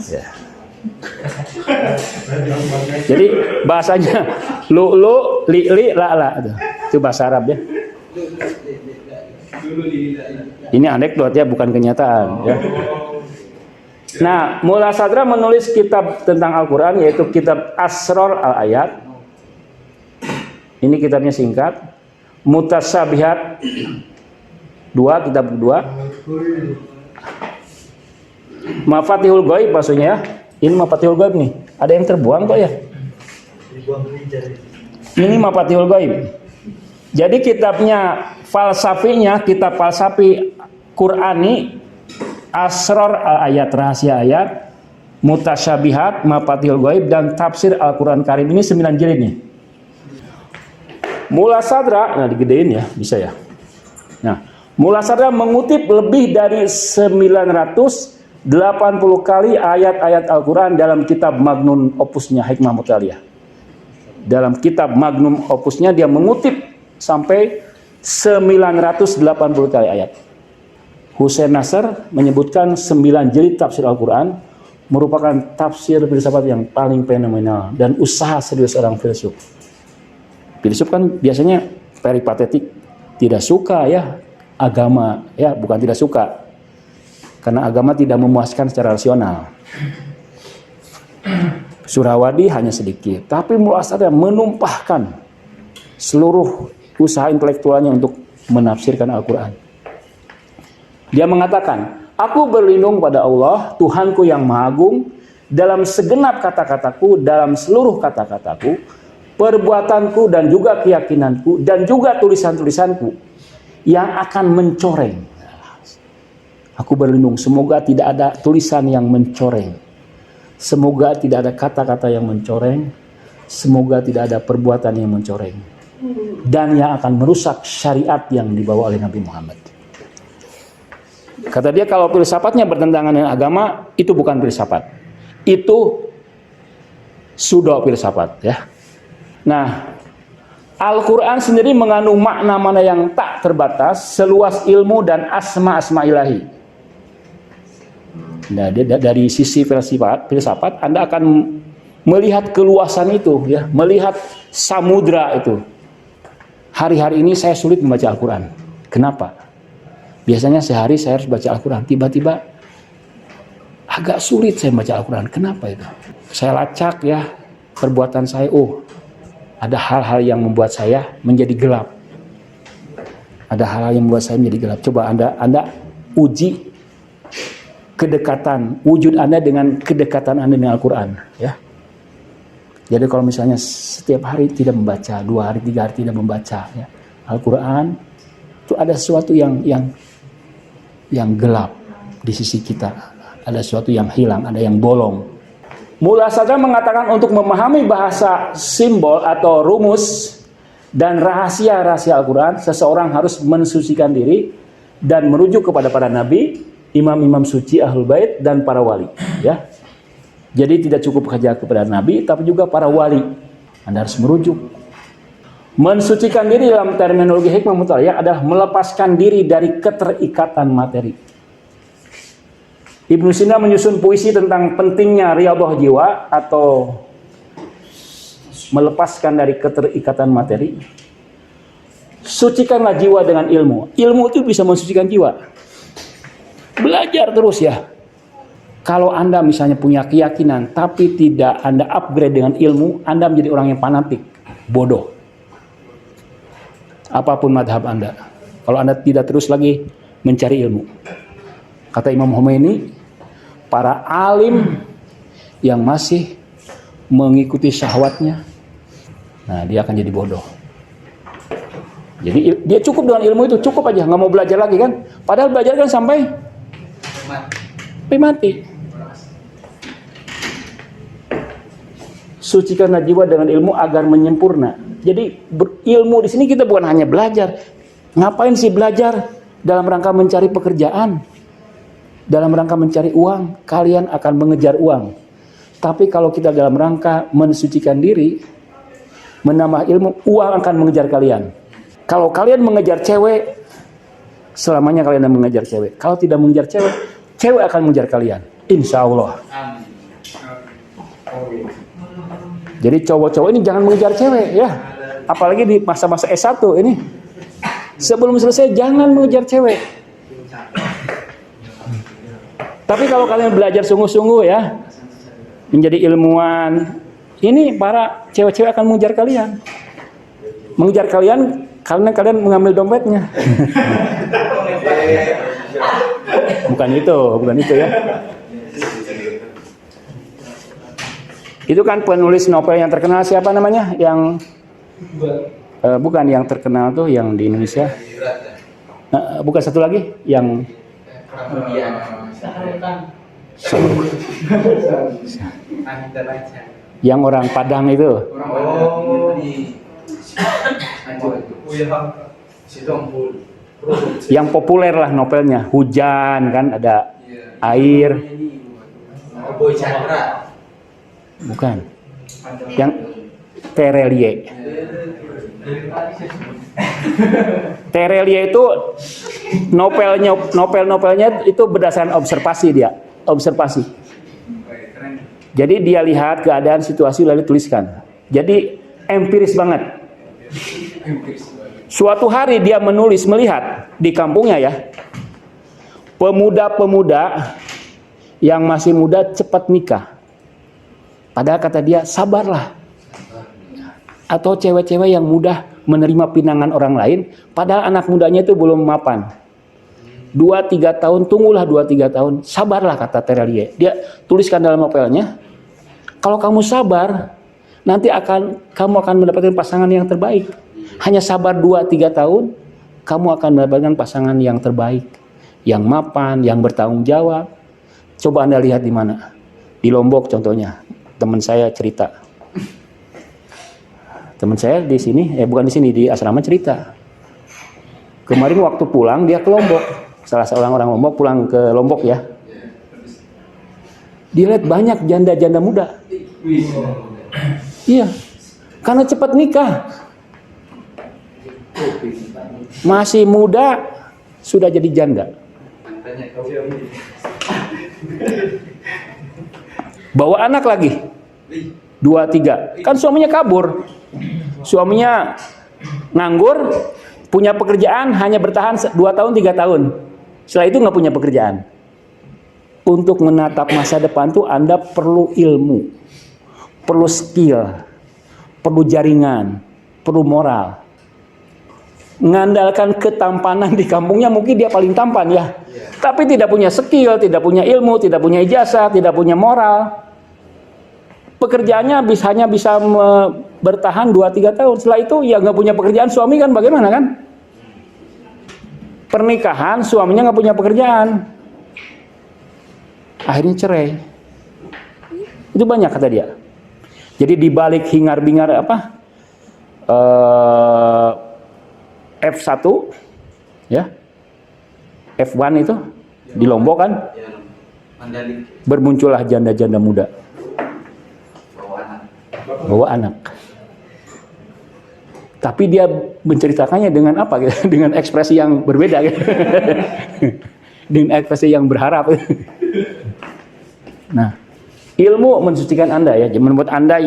Ya. Jadi bahasanya Lulu, li, la. Itu bahasa Arab ya. Ini anekdot ya, bukan kenyataan ya. Nah, Mullah Sadra menulis kitab tentang Al-Quran, yaitu kitab Asror Al-Ayat. Ini kitabnya singkat. Mutasyabihat 2, kitab kedua. Mafatihul Ghaib maksudnya ya. Ini Mafatihul Ghaib nih. Ada yang terbuang kok ya? Ini Mafatihul Ghaib. Jadi kitabnya falsafinya, kitab falsafi Qurani, Asror Al-Ayat, rahasia ayat, Mutasyabihat, Mafatihul Ghaib, dan Tafsir Al-Quran Karim. Ini 9 jilid nih. Mullah Sadra, nah digedein ya, bisa ya. Nah, Mullah Sadra mengutip lebih dari 980 kali ayat-ayat Al-Quran dalam kitab Magnum Opusnya Hikmah Mutaliyah. Dalam kitab Magnum Opusnya dia mengutip sampai 980 kali ayat. Hussein Nasr menyebutkan 9 jilid tafsir Al-Quran merupakan tafsir filsafat yang paling fenomenal dan usaha serius seorang filsuf. Filsuf kan biasanya peripatetik, tidak suka ya agama, ya bukan tidak suka, karena agama tidak memuaskan secara rasional. Surawadi hanya sedikit, tapi Mullah Sadra menumpahkan seluruh usaha intelektualnya untuk menafsirkan Al-Quran. Dia mengatakan, aku berlindung pada Allah, Tuhanku yang Maha Agung, dalam segenap kata-kataku, dalam seluruh kata-kataku, perbuatanku dan juga keyakinanku, dan juga tulisan-tulisanku yang akan mencoreng. Aku berlindung, semoga tidak ada tulisan yang mencoreng. Semoga tidak ada kata-kata yang mencoreng. Semoga tidak ada perbuatan yang mencoreng. Dan yang akan merusak syariat yang dibawa oleh Nabi Muhammad. Kata dia, kalau filsafatnya bertentangan dengan agama, itu bukan filsafat. Itu pseudo filsafat ya. Nah, Al-Quran sendiri mengandung makna-makna yang tak terbatas, seluas ilmu dan asma-asma ilahi. Nah, dari sisi filsafat, Anda akan melihat keluasan itu, ya, melihat samudra itu. Hari-hari ini saya sulit membaca Al-Quran. Kenapa? Biasanya sehari saya harus baca Al-Quran. Tiba-tiba agak sulit saya baca Al-Quran. Kenapa itu? Saya lacak ya perbuatan saya. Oh, ada hal-hal yang membuat saya menjadi gelap. Ada hal-hal yang membuat saya menjadi gelap. Coba Anda uji kedekatan, wujud Anda dengan kedekatan Anda dengan Al-Quran. Ya. Jadi kalau misalnya setiap hari tidak membaca, 2 hari, 3 hari tidak membaca ya, Al-Quran, itu ada sesuatu yang gelap di sisi kita. Ada sesuatu yang hilang, ada yang bolong. Mullah Sadra mengatakan untuk memahami bahasa simbol atau rumus dan rahasia-rahasia Al-Quran, seseorang harus mensucikan diri dan merujuk kepada para nabi, imam-imam suci Ahlul Bait dan para wali. Ya. Jadi tidak cukup saja kepada nabi, tapi juga para wali. Anda harus merujuk. Mensucikan diri dalam terminologi Hikmah Mutaliyah adalah melepaskan diri dari keterikatan materi. Ibnu Sina menyusun puisi tentang pentingnya riyadhah jiwa atau melepaskan dari keterikatan materi. Sucikanlah jiwa dengan ilmu. Ilmu itu bisa mensucikan jiwa. Belajar terus ya. Kalau Anda misalnya punya keyakinan tapi tidak Anda upgrade dengan ilmu, Anda menjadi orang yang fanatik, bodoh. Apapun madhab Anda, kalau Anda tidak terus lagi mencari ilmu. Kata Imam Khomeini, para alim yang masih mengikuti syahwatnya, nah dia akan jadi bodoh. Jadi dia cukup dengan ilmu itu, cukup aja, nggak mau belajar lagi kan. Padahal belajar kan sampai mati. sucikanlah jiwa dengan ilmu agar menyempurna. Jadi ilmu di sini kita bukan hanya belajar. Ngapain sih belajar? Dalam rangka mencari pekerjaan, dalam rangka mencari uang. Kalian akan mengejar uang. Tapi kalau kita dalam rangka mensucikan diri, menambah ilmu, uang akan mengejar kalian. Kalau kalian mengejar cewek, selamanya kalian akan mengejar cewek. Kalau tidak mengejar cewek, cewek akan mengejar kalian. Insya Allah. Jadi cowok-cowok ini jangan mengejar cewek ya. Apalagi di masa-masa S1 ini. Sebelum selesai jangan mengejar cewek. Tapi kalau kalian belajar sungguh-sungguh ya, menjadi ilmuwan, ini para cewek-cewek akan mengejar kalian. Mengejar kalian karena kalian mengambil dompetnya. Bukan itu ya. Itu kan penulis novel yang terkenal, siapa namanya? Yang bukan yang terkenal tuh yang di Indonesia. Bukan satu lagi yang yang orang Padang itu. Yang populer lah novelnya, hujan kan, ada air. Bukan. Yang Terelie. Terelie itu novelnya itu berdasarkan observasi dia, observasi. Jadi dia lihat keadaan situasi lalu tuliskan. Jadi empiris banget. Suatu hari dia menulis melihat di kampungnya ya, pemuda-pemuda yang masih muda cepat nikah. Padahal kata dia, sabarlah. Atau cewek-cewek yang mudah menerima pinangan orang lain, padahal anak mudanya itu belum mapan. 2-3 tahun, tunggulah 2-3 tahun, sabarlah kata Terelie. Dia tuliskan dalam novelnya, kalau kamu sabar, nanti kamu akan mendapatkan pasangan yang terbaik. Hanya sabar 2-3 tahun, kamu akan mendapatkan pasangan yang terbaik, yang mapan, yang bertanggung jawab. Coba Anda lihat di mana? Di Lombok contohnya. Teman saya cerita. Teman saya di sini, bukan di sini, di asrama cerita. Kemarin waktu pulang dia ke Lombok. Salah seorang orang Lombok pulang ke Lombok ya. Dia lihat banyak janda-janda muda. Iya. Karena cepat nikah. Masih muda sudah jadi janda. Bawa anak lagi 2-3. Kan suaminya kabur. Suaminya nganggur, punya pekerjaan hanya bertahan 2 tahun 3 tahun. Setelah itu nggak punya pekerjaan. Untuk menatap masa depan tuh Anda perlu ilmu, perlu skill, perlu jaringan, perlu moral. Ngandalkan ketampanan di kampungnya, mungkin dia paling tampan ya. Tapi tidak punya skill, tidak punya ilmu, tidak punya ijazah, tidak punya moral. Pekerjaannya hanya bisa bertahan 2-3 tahun. Setelah itu ya nggak punya pekerjaan, suami kan bagaimana kan? Pernikahan, suaminya nggak punya pekerjaan. Akhirnya cerai. Itu banyak kata dia. Jadi dibalik hingar-bingar F1 ya, F1 itu di Lombok kan, bermuncullah janda-janda muda bawa anak. Tapi dia menceritakannya dengan apa gitu? Dengan ekspresi yang berbeda gitu. Dengan ekspresi yang berharap. Nah, ilmu mensucikan Anda ya, membuat Anda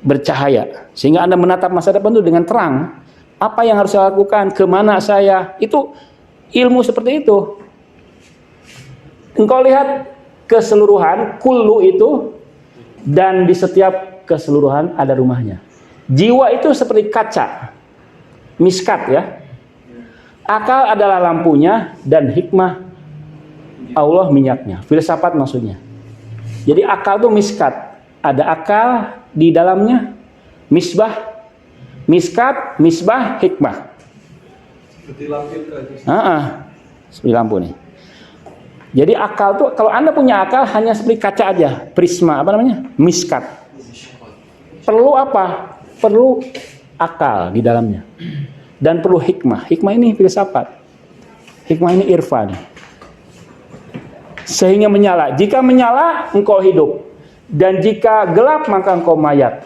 bercahaya sehingga Anda menatap masa depan itu dengan terang. Apa yang harus saya lakukan? Kemana saya? Itu ilmu seperti itu. Engkau lihat keseluruhan, kullu itu, dan di setiap keseluruhan ada rumahnya. Jiwa itu seperti kaca, miskat ya. Akal adalah lampunya dan hikmah Allah minyaknya. Filsafat maksudnya. Jadi akal itu miskat. Ada akal di dalamnya, misbah, miskat, misbah, hikmah.
Seperti lampu itu.
Seperti lampu nih. Jadi akal tuh, kalau Anda punya akal hanya seperti kaca aja, prisma, miskat. perlu apa? Perlu akal di dalamnya. Dan perlu hikmah. Hikmah ini filsafat. Hikmah ini irfan. Sehingga menyala. Jika menyala, engkau hidup. Dan jika gelap, maka engkau mayat.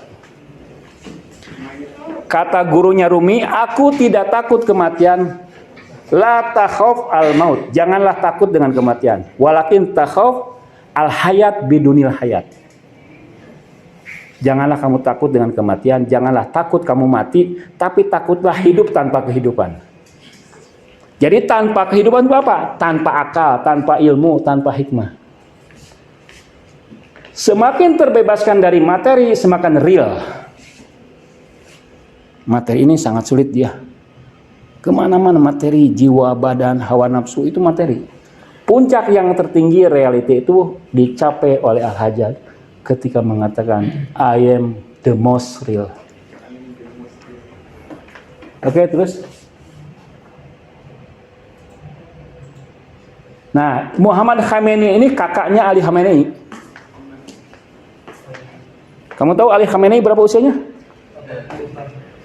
Kata gurunya Rumi, aku tidak takut kematian. La takhaf al maut. Janganlah takut dengan kematian. Walakin takhaf al hayat bidunil hayat. Janganlah kamu takut dengan kematian. Janganlah takut kamu mati. Tapi takutlah hidup tanpa kehidupan. Jadi tanpa kehidupan itu apa? Tanpa akal, tanpa ilmu, tanpa hikmah. Semakin terbebaskan dari materi, semakin real. Materi ini sangat sulit dia. Kemana-mana materi, jiwa, badan, hawa nafsu itu materi. Puncak yang tertinggi reality itu dicapai oleh Al-Hajjaj ketika mengatakan I am the most real. Oke, terus. Nah, Muhammad Khamenei ini kakaknya Ali Khamenei. Kamu tahu Ali Khamenei berapa usianya?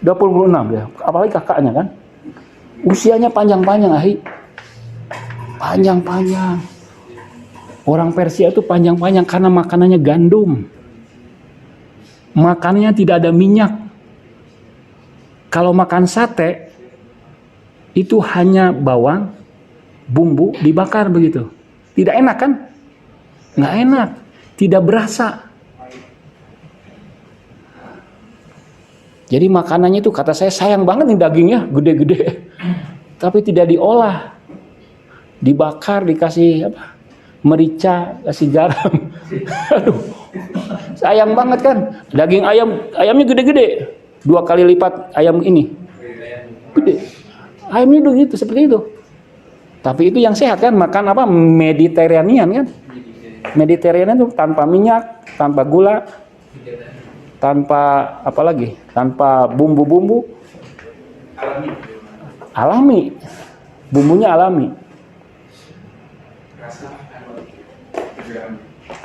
26 ya. Apalagi kakaknya kan. Usianya panjang-panjang, ahi. Panjang-panjang. Orang Persia itu panjang-panjang karena makanannya gandum. Makanannya tidak ada minyak. Kalau makan sate, itu hanya bawang, bumbu, dibakar begitu. Tidak enak kan? Nggak enak. Tidak berasa. Jadi makanannya itu kata saya sayang banget nih dagingnya gede-gede. Tapi tidak diolah. Dibakar, dikasih apa? Merica, kasih garam. Aduh. Sayang banget kan? Daging ayamnya gede-gede. 2 kali lipat ayam ini. Gede. Ayamnya begitu seperti itu. Tapi itu yang sehat kan? Makan apa? Mediterranean kan? Mediterranean itu tanpa minyak, tanpa gula, tanpa apa lagi? Tanpa bumbu-bumbu. Alami. Bumbunya alami.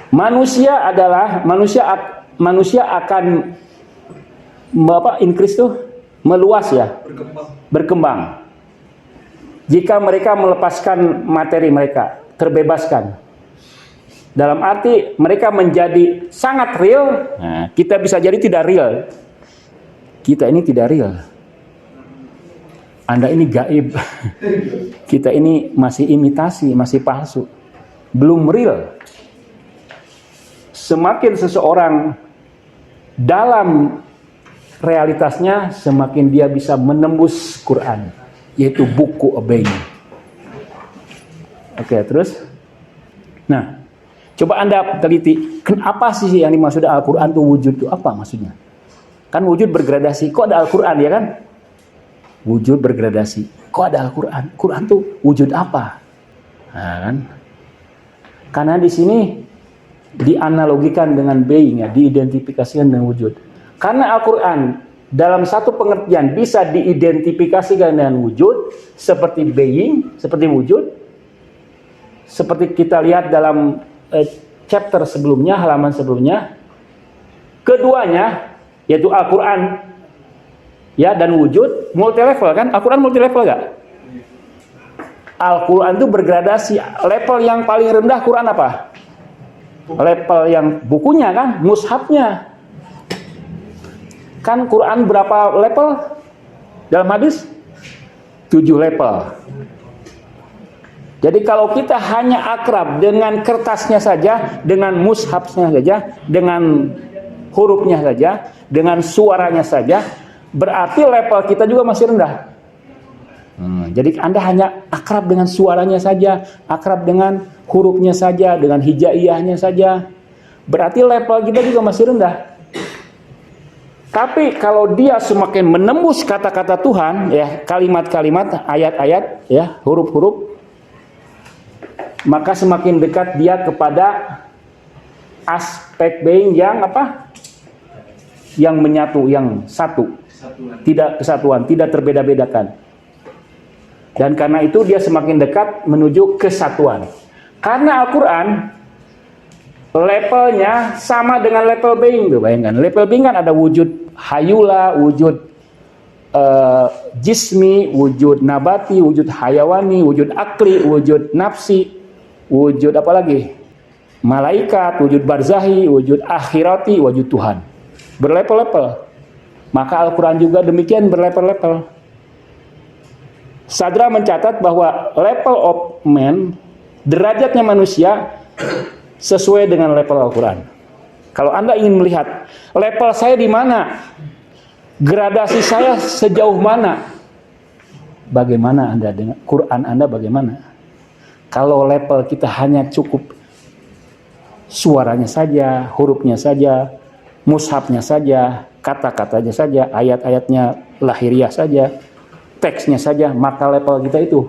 Manusia akan increase tuh meluas ya, berkembang. Jika mereka melepaskan materi mereka, terbebaskan. Dalam arti mereka menjadi sangat real. Nah, kita bisa jadi tidak real. Kita ini tidak real. Anda ini gaib. Kita ini masih imitasi, masih palsu. Belum real. Semakin seseorang dalam realitasnya, semakin dia bisa menembus Quran, yaitu buku Abain. Oke, terus. Nah, coba Anda teliti, kenapa sih yang dimaksud Al-Quran itu wujud itu apa maksudnya? Kan wujud bergradasi. Kok ada Al-Quran ya kan? Wujud bergradasi. Kok ada Al-Quran? Quran itu wujud apa? Nah, kan? Karena di sini dianalogikan dengan being ya, diidentifikasikan dengan wujud. Karena Al-Quran dalam satu pengertian bisa diidentifikasikan dengan wujud, seperti being, seperti wujud, seperti kita lihat dalam chapter sebelumnya, halaman sebelumnya. Keduanya, yaitu Al-Quran ya dan wujud, multi level kan? Al-Quran multi level gak? Al-Quran itu bergradasi. Level yang paling rendah Quran apa? Level yang bukunya kan, mushafnya. Kan Quran berapa level dalam hadis? 7 level. Jadi kalau kita hanya akrab dengan kertasnya saja, dengan mushafnya saja, dengan hurufnya saja, dengan suaranya saja, berarti level kita juga masih rendah. Jadi Anda hanya akrab dengan suaranya saja, akrab dengan hurufnya saja, dengan hijaiyahnya saja, berarti level kita juga masih rendah. Tapi kalau dia semakin menembus kata-kata Tuhan, ya, kalimat-kalimat, ayat-ayat, ya, huruf-huruf, maka semakin dekat dia kepada aspek being yang apa? Yang menyatu, yang satu. Tidak kesatuan, tidak terbeda-bedakan. Dan karena itu dia semakin dekat menuju kesatuan. Karena Al-Quran levelnya sama dengan level being tuh, bayangkan. Level being kan ada wujud hayula, wujud jismi, wujud nabati, wujud hayawani, wujud akli, wujud nafsi, wujud apa lagi? Malaikat, wujud barzahi, wujud akhirati, wujud Tuhan. Berlevel-level. Maka Al-Quran juga demikian berlevel-level. Sadra mencatat bahwa level of man, derajatnya manusia sesuai dengan level Al-Quran. Kalau Anda ingin melihat level saya di mana, gradasi saya sejauh mana, bagaimana Anda dengan Quran Anda bagaimana? Kalau level kita hanya cukup suaranya saja, hurufnya saja, mushafnya saja, kata-katanya saja, ayat-ayatnya lahiriah saja, teksnya saja, maka level kita itu.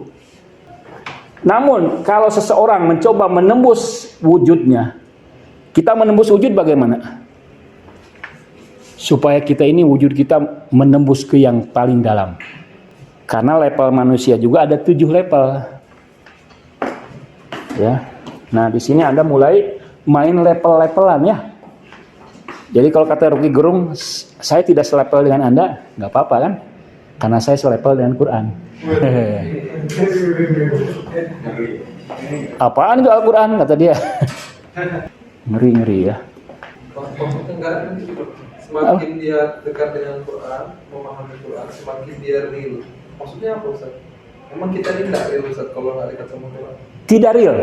Namun kalau seseorang mencoba menembus wujudnya, kita menembus wujud bagaimana? Supaya kita ini wujud kita menembus ke yang paling dalam. Karena level manusia juga ada 7 level. Ya. Nah, di sini Anda mulai main level-levelan ya. Jadi kalau kata Rocky Gerung, saya tidak selevel dengan Anda, nggak apa-apa kan? Karena saya selevel dengan Quran. Apaan itu Al-Quran, kata dia. Ngeri-ngeri ya.
Semakin dia dekat dengan Quran, memahami Quran, semakin dia real. Maksudnya apa Ustaz? Memang kita ini tidak real Ustaz kalau nggak dekat sama Quran.
Tidak real.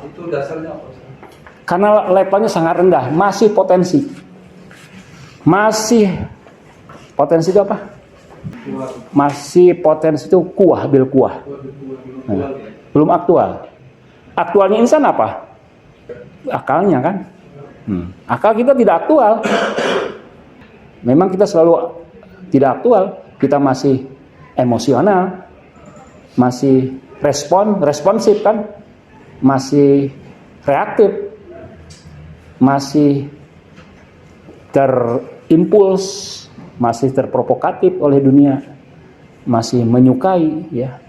Itu dasarnya apa Ustaz?
Karena levelnya sangat rendah, masih potensi. Masih potensi itu apa? Masih potensi itu kuah bil kuah. Nah, belum aktual. Aktualnya insan apa? Akalnya kan? Akal kita tidak aktual. Memang kita selalu tidak aktual. Kita masih emosional, masih responsif kan? Masih reaktif, masih terimpuls, masih terprovokatif oleh dunia, masih menyukai ya.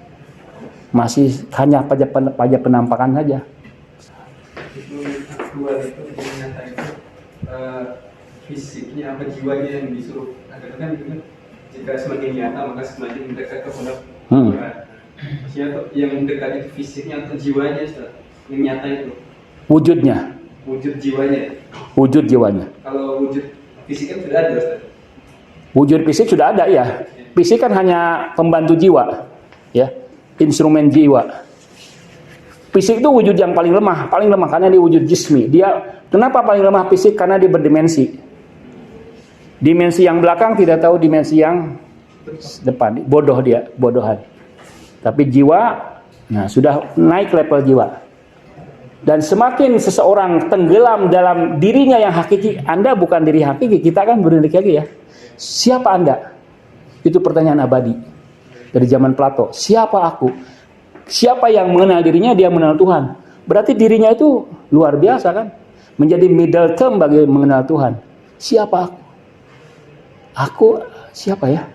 Masih hanya pada penampakan saja.
Itu aktual itu ternyata itu fisiknya apa jiwanya yang disuruh kan gitu kan, jika semakin nyata maka semakin dekat kepada Quran. Maksudnya yang dekat itu fisiknya atau jiwanya yang nyata itu
Wujudnya,
wujud jiwanya.
wujud jiwanya.
Kalau wujud fisik kan sudah ada Ustaz.
Wujud fisik sudah ada ya. Fisik kan hanya pembantu jiwa ya, instrumen jiwa. Fisik itu wujud yang paling lemah karena dia wujud jismi. Dia kenapa paling lemah fisik? Karena dia berdimensi. Dimensi yang belakang tidak tahu dimensi yang depan. Bodohan. Tapi jiwa, nah sudah naik level jiwa. Dan semakin seseorang tenggelam dalam dirinya yang hakiki, Anda bukan diri hakiki, kita kan berdiri lagi ya. Siapa Anda? Itu pertanyaan abadi dari zaman Plato. Siapa aku? Siapa yang mengenal dirinya, dia mengenal Tuhan. Berarti dirinya itu luar biasa kan? Menjadi middle term bagi mengenal Tuhan. Siapa aku? Aku siapa ya?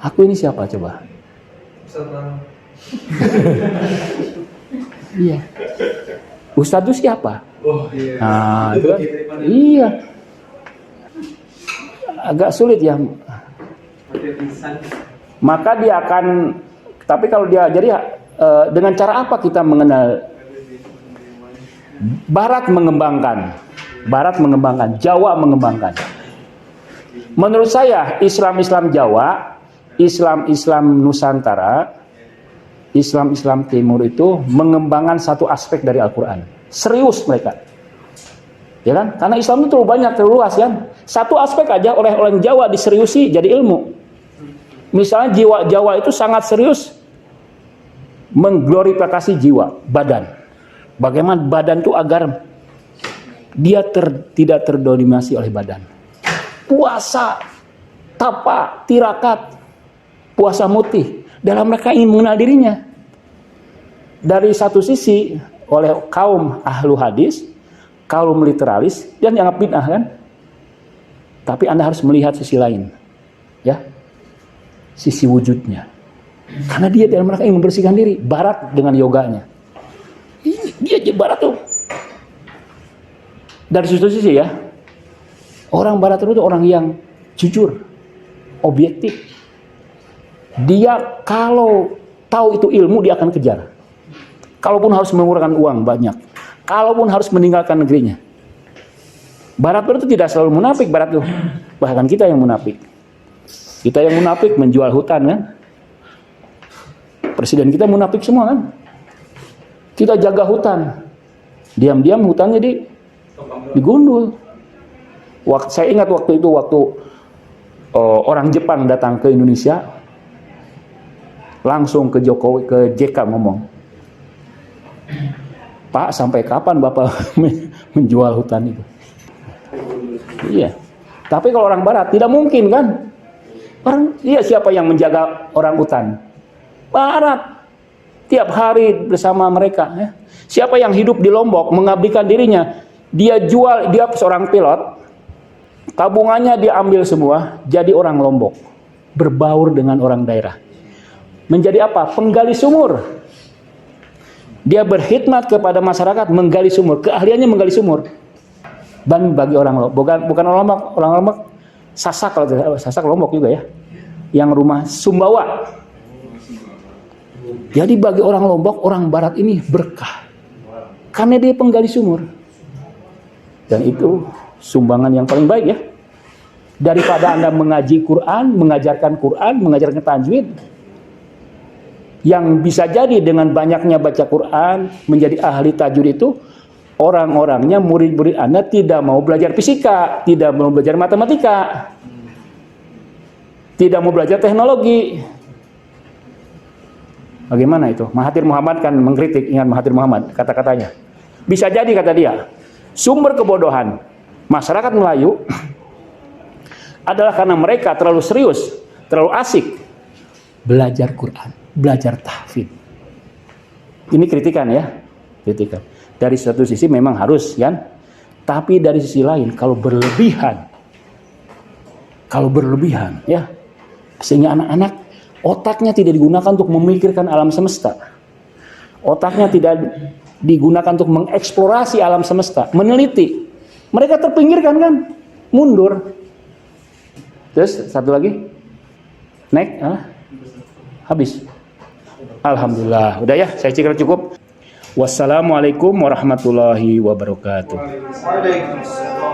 Aku ini siapa coba? Iya. Ustadz itu siapa?
Oh iya.
Nah, itu kan? Iya. Agak sulit ya. Maka dia akan, tapi kalau dia jadi dengan cara apa kita mengenal? Barat mengembangkan, Jawa mengembangkan. Menurut saya Islam Jawa, Islam Nusantara, Islam Timur itu mengembangkan satu aspek dari Al-Quran. Serius mereka. Ya kan? Karena Islam itu terlalu banyak, terlalu luas kan. Satu aspek aja oleh orang Jawa diseriusi jadi ilmu. Misalnya Jawa itu sangat serius mengglorifikasi jiwa, badan. Bagaimana badan itu agar dia tidak terdominasi oleh badan. Puasa, tapa, tirakat, puasa mutih. Dalam mereka ingin mengenal dirinya. Dari satu sisi oleh kaum ahlu hadis, kaum literalis, dan yang bid'ah kan. Tapi Anda harus melihat sisi lain. Ya. Sisi wujudnya. Karena dia dalam mereka ingin membersihkan diri. Barat dengan yoganya. Dia Barat tuh Dari satu sisi ya, orang barat itu orang yang jujur, objektif. Dia kalau tahu itu ilmu, dia akan kejar. Kalaupun harus mengeluarkan uang banyak, kalaupun harus meninggalkan negerinya. Barat itu tidak selalu munafik, barat itu. Bahkan kita yang munafik. Kita yang munafik menjual hutan kan. Presiden kita munafik semua kan. Kita jaga hutan. Diam-diam hutannya digundul. Saya ingat waktu itu, orang Jepang datang ke Indonesia, langsung ke Jokowi, ke JK ngomong, Pak, sampai kapan Bapak menjual hutan itu? Iya. Tapi kalau orang Barat tidak mungkin kan? Siapa yang menjaga orang hutan? Barat. Tiap hari bersama mereka. Ya. Siapa yang hidup di Lombok mengabdikan dirinya? Dia seorang pilot, tabungannya dia ambil semua, jadi orang Lombok, berbaur dengan orang daerah. Menjadi apa? Penggali sumur. Dia berkhidmat kepada masyarakat, menggali sumur. Keahliannya menggali sumur. Dan bagi orang Lombok, bukan orang Lombok, Sasak, kalau Sasak Lombok juga ya, yang rumah Sumbawa. Jadi bagi orang Lombok, orang Barat ini berkah, karena dia penggali sumur. Dan itu sumbangan yang paling baik ya, daripada Anda mengaji Quran, mengajarkan tajwid, yang bisa jadi dengan banyaknya baca Quran, menjadi ahli tajwid itu, orang-orangnya, murid-murid Anda tidak mau belajar fisika, tidak mau belajar matematika, tidak mau belajar teknologi. Bagaimana itu? Mahathir Muhammad kan mengkritik, ingat Mahathir Muhammad, kata-katanya. Bisa jadi, kata dia, sumber kebodohan masyarakat Melayu adalah karena mereka terlalu serius, terlalu asik belajar Quran, belajar tahfidz. Ini kritikan ya, kritikan. Dari satu sisi memang harus kan, tapi dari sisi lain kalau berlebihan ya, sehingga anak-anak otaknya tidak digunakan untuk memikirkan alam semesta, otaknya tidak digunakan untuk mengeksplorasi alam semesta, meneliti, mereka terpinggirkan kan, mundur. Terus satu lagi, habis. Alhamdulillah, udah ya, saya kira cukup. Wassalamualaikum warahmatullahi wabarakatuh.
Waalaikumsalam.